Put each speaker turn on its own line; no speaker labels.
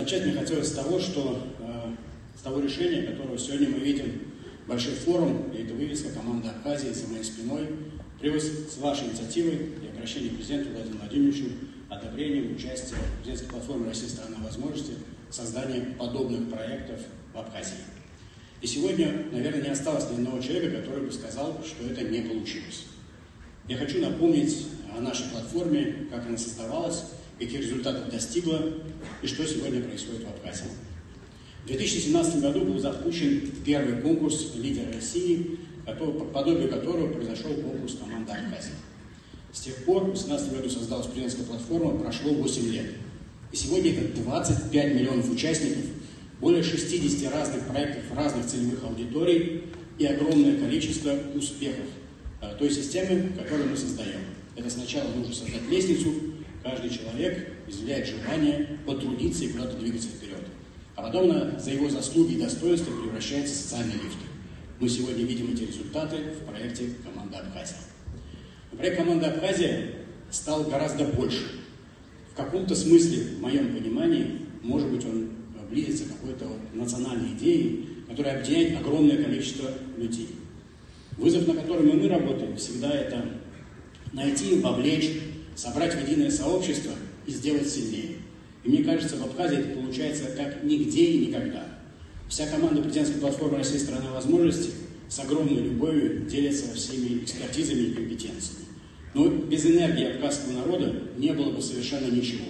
Начать мне хотелось с того, с того решения, которого сегодня мы видим большой форум, и это вывеска команды Абхазии за моей спиной, привез с вашей инициативой и обращением к президенту Владимиру Владимировичу одобрением участия в президентской платформе «Россия – страна возможностей» создания подобных проектов в Абхазии. И сегодня, наверное, не осталось ни одного человека, который бы сказал, что это не получилось. Я хочу напомнить о нашей платформе, как она создавалась, каких результатов достигла и что сегодня происходит в Абхазии. В 2017 году был запущен первый конкурс «Лидер России», по подобию которого произошел конкурс команды Абхазии. С тех пор, в 2017 году создалась президентская платформа, прошло 8 лет. И сегодня это 25 миллионов участников, более 60 разных проектов, разных целевых аудиторий и огромное количество успехов той системы, которую мы создаем. Это сначала нужно создать лестницу, каждый человек изъявляет желание потрудиться и куда-то двигаться вперед. А потом за его заслуги и достоинства превращается в социальный лифт. Мы сегодня видим эти результаты в проекте «Команда Абхазия». Но проект «Команда Абхазия» стал гораздо больше. В каком-то смысле, в моем понимании, может быть, он близится к какой-то национальной идее, которая объединяет огромное количество людей. Вызов, на котором мы работаем, всегда это найти, вовлечь, собрать в единое сообщество и сделать сильнее. И мне кажется, в Абхазии это получается как нигде и никогда. Вся команда президентской платформы «Россия – страна возможностей» с огромной любовью делится всеми экспертизами и компетенциями. Но без энергии абхазского народа не было бы совершенно ничего.